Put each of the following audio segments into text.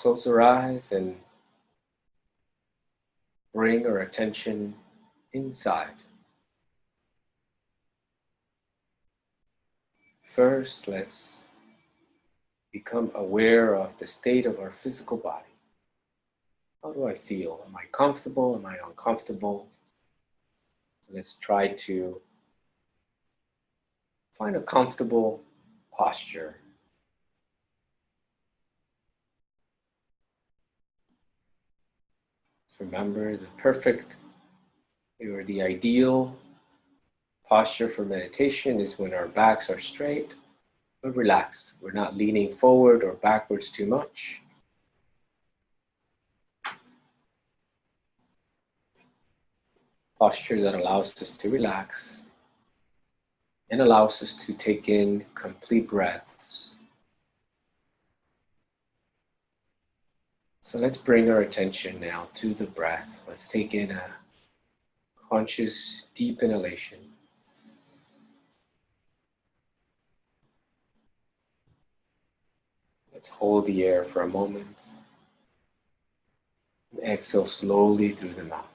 close our eyes and bring our attention inside. First, let's become aware of the state of our physical body. How do I feel? Am I comfortable? Am I uncomfortable? Let's try to find a comfortable posture. Remember, the perfect or the ideal posture for meditation is when our backs are straight but relaxed. We're not leaning forward or backwards too much. Posture that allows us to relax and allows us to take in complete breaths. So let's bring our attention now to the breath. Let's take in a conscious deep inhalation. Let's hold the air for a moment and exhale slowly through the mouth.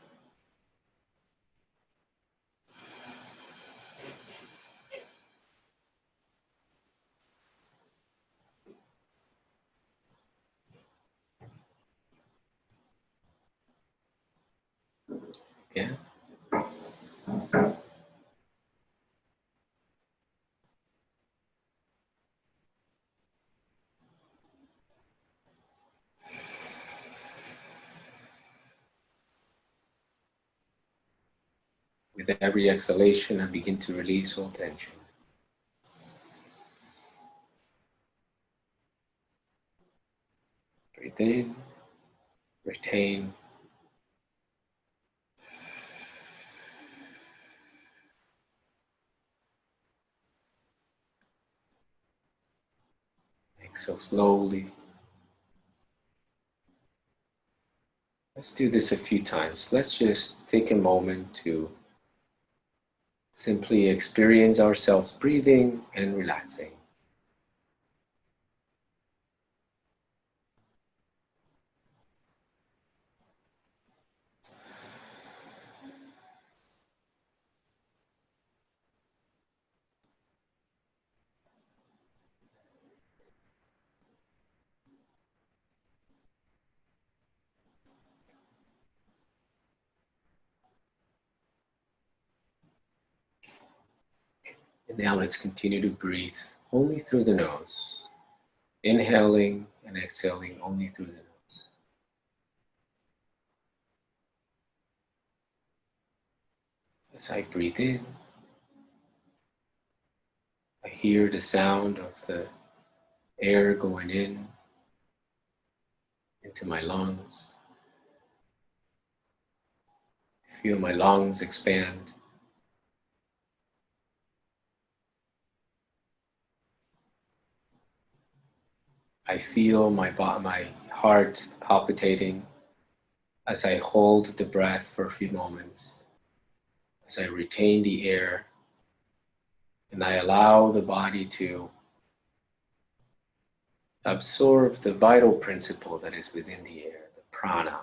Again. With every exhalation, I begin to release all tension. Breathe in, retain. Exhale slowly. Let's do this a few times. Let's just take a moment to simply experience ourselves breathing and relaxing. And now let's continue to breathe only through the nose. Inhaling and exhaling only through the nose. As I breathe in, I hear the sound of the air going in into my lungs. I feel my lungs expand. I feel my heart palpitating as I hold the breath for a few moments, as I retain the air, and I allow the body to absorb the vital principle that is within the air, the prana.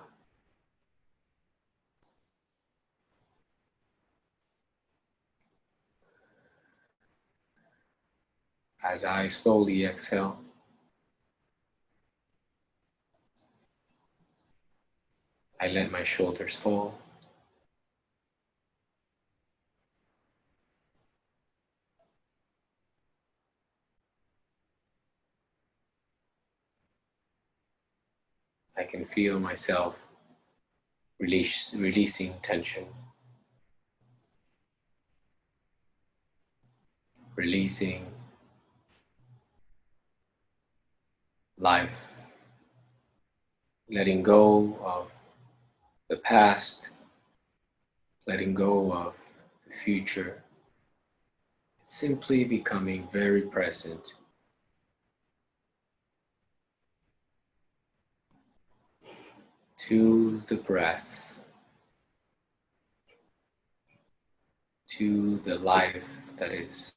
As I slowly exhale, I let my shoulders fall. I can feel myself releasing tension, releasing life, letting go of the past, letting go of the future, simply becoming very present to the breath, to the life that is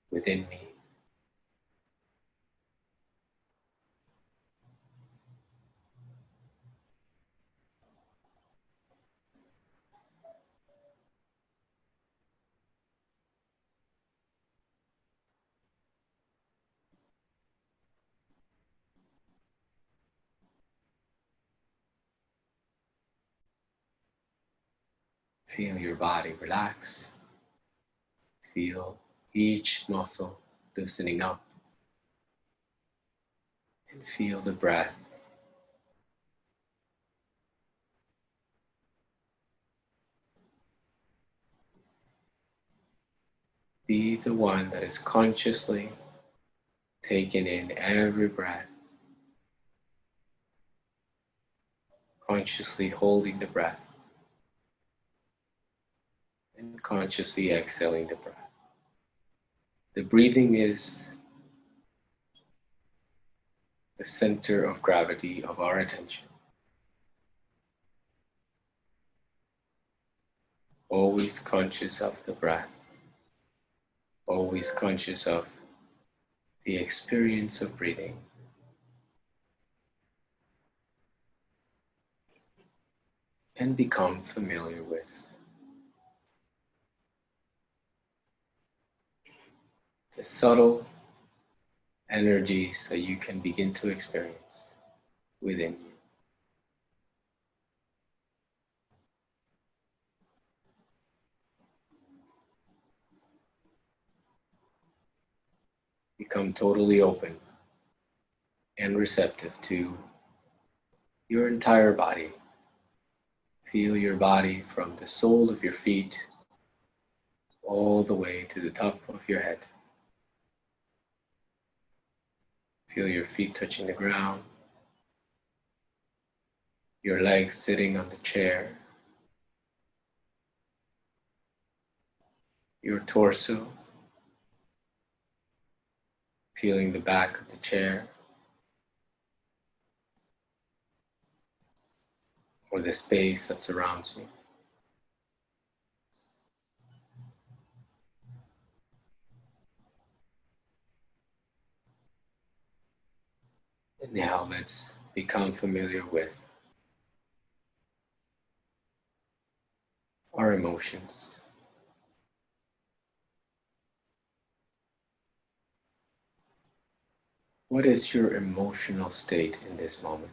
within me. Feel your body relax. Feel each muscle loosening up. And feel the breath. Be the one that is consciously taking in every breath, consciously holding the breath, and consciously exhaling the breath. The breathing is the center of gravity of our attention. Always conscious of the breath, always conscious of the experience of breathing. And become familiar with the subtle energies that you can begin to experience within you. Become totally open and receptive to your entire body. Feel your body from the sole of your feet all the way to the top of your head. Feel your feet touching the ground, your legs sitting on the chair, your torso, feeling the back of the chair, or the space that surrounds you. And now let's become familiar with our emotions. What is your emotional state in this moment?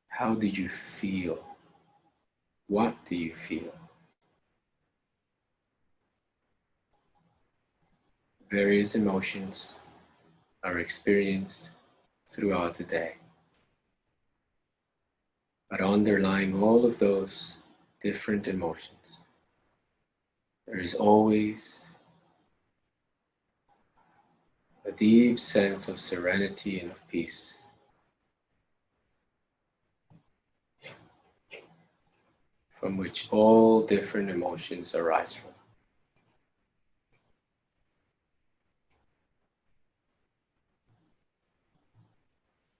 How do you feel? What do you feel? Various emotions are experienced throughout the day. But underlying all of those different emotions, there is always a deep sense of serenity and of peace, from which all different emotions arise from.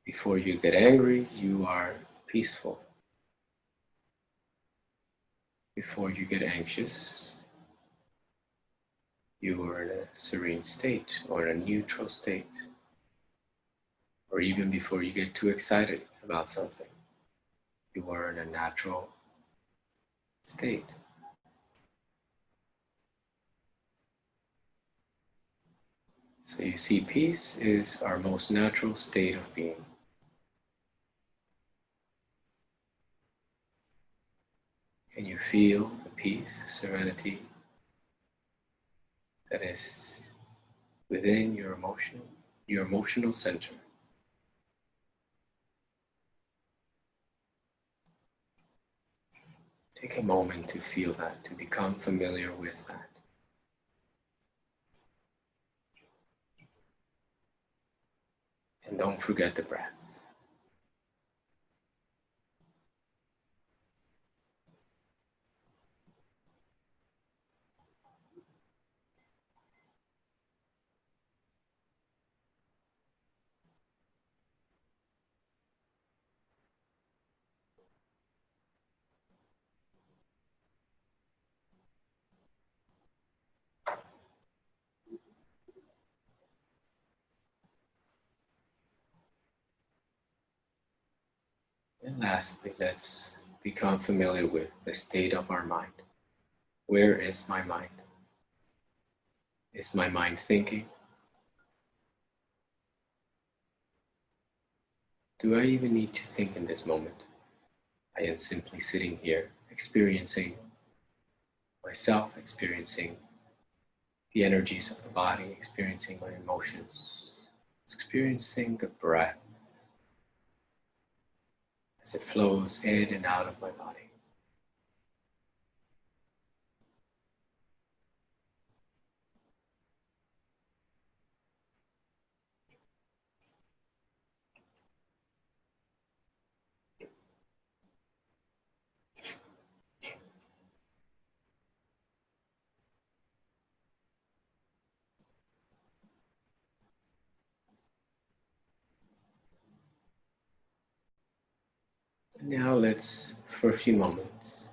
Before you get angry, you are peaceful. Before you get anxious, you are in a serene state or a neutral state. Or even before you get too excited about something, you are in a natural state. So you see, peace is our most natural state of being. And you feel the peace, the serenity that is within your emotional center. Take a moment to feel that, to become familiar with that. And don't forget the breath. And lastly, let's become familiar with the state of our mind. Where is my mind? Is my mind thinking? Do I even need to think in this moment? I am simply sitting here experiencing myself, experiencing the energies of the body, experiencing my emotions, experiencing the breath as it flows in and out of my body. And now for a few moments,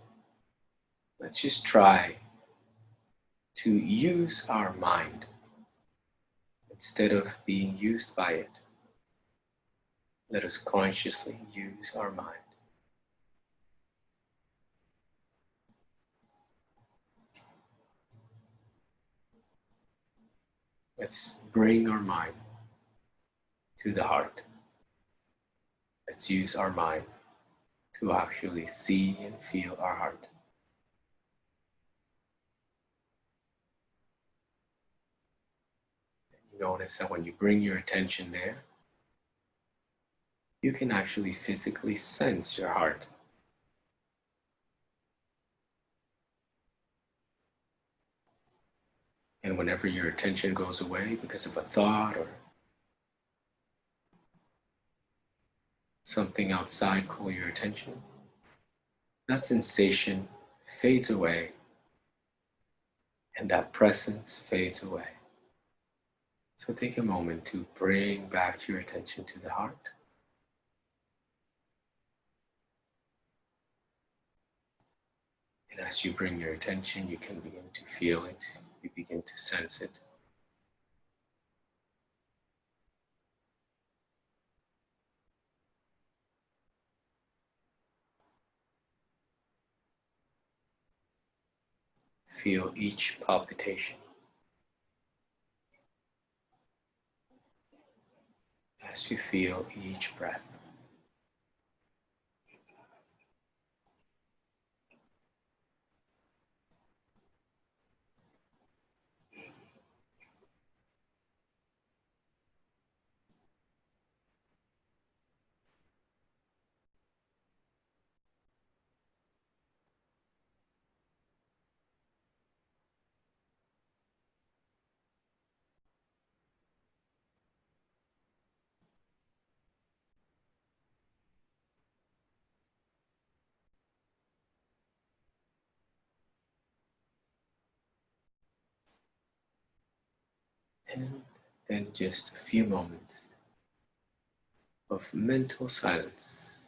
let's just try to use our mind instead of being used by it. Let us consciously use our mind. Let's bring our mind to the heart. Let's use our mind to actually see and feel our heart. You notice that when you bring your attention there, you can actually physically sense your heart. And whenever your attention goes away because of a thought or something outside call your attention, that sensation fades away and that presence fades away. So take a moment to bring back your attention to the heart. And as you bring your attention, you can begin to feel it, you begin to sense it. Feel each palpitation as you feel each breath. And then just a few moments of mental silence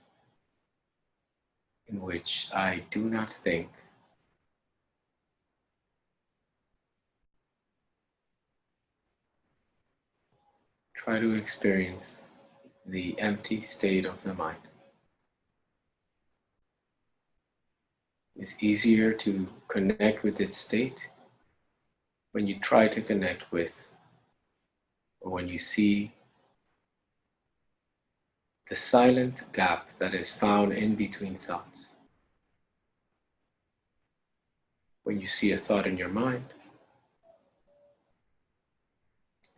in which I do not think. Try to experience the empty state of the mind. It's easier to connect with its state when you try to connect with, or when you see the silent gap that is found in between thoughts. When you see a thought in your mind,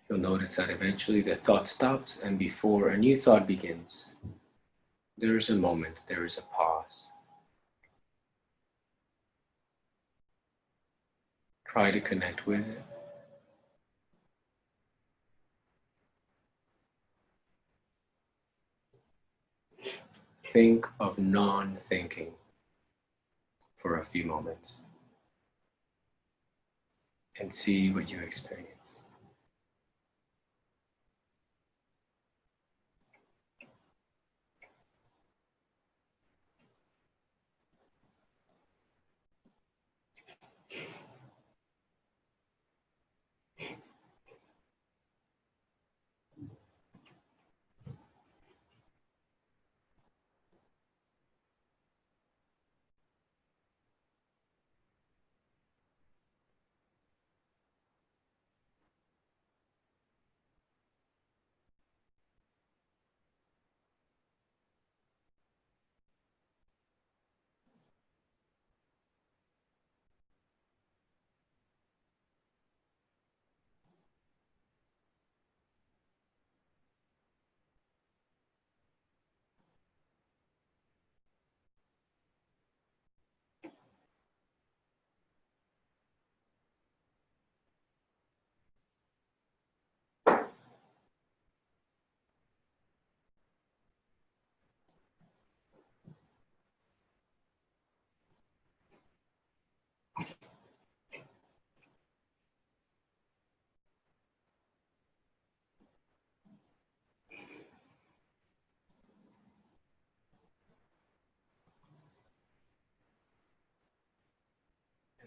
you'll notice that eventually the thought stops, and before a new thought begins, there is a moment, there is a pause. Try to connect with it. Think of non-thinking for a few moments and see what you experience.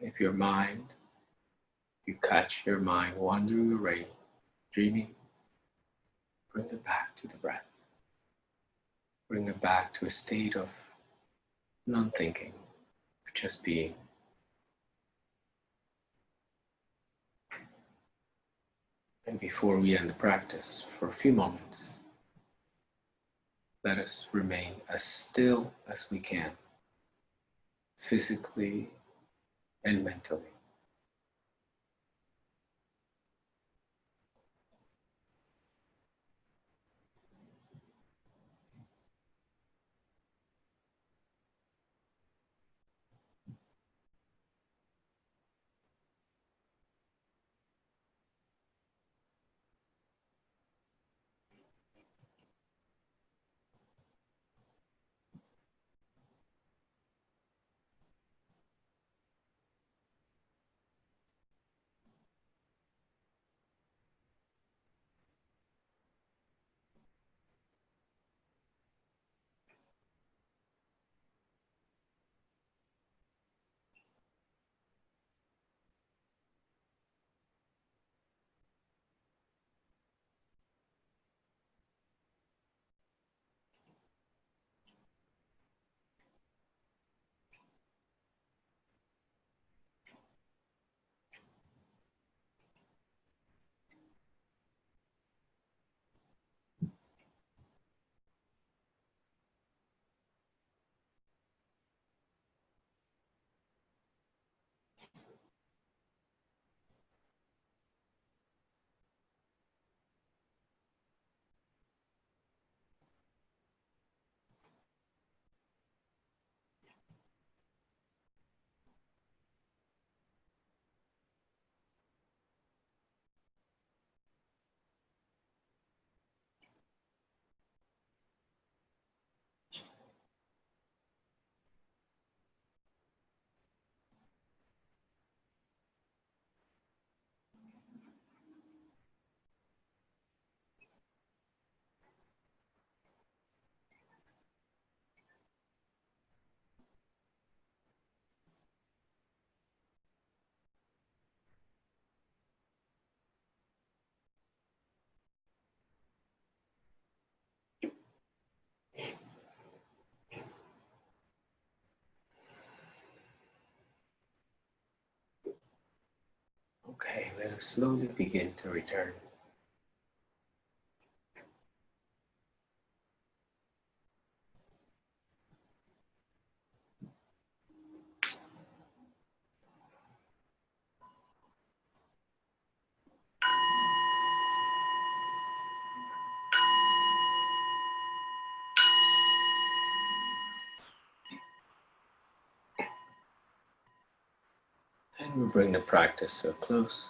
If your mind, you catch your mind wandering away, dreaming, bring it back to the breath. Bring it back to a state of non-thinking, just being. And before we end the practice, for a few moments, let us remain as still as we can, physically and mentally. Okay, let us slowly begin to return. And we bring the practice to a close.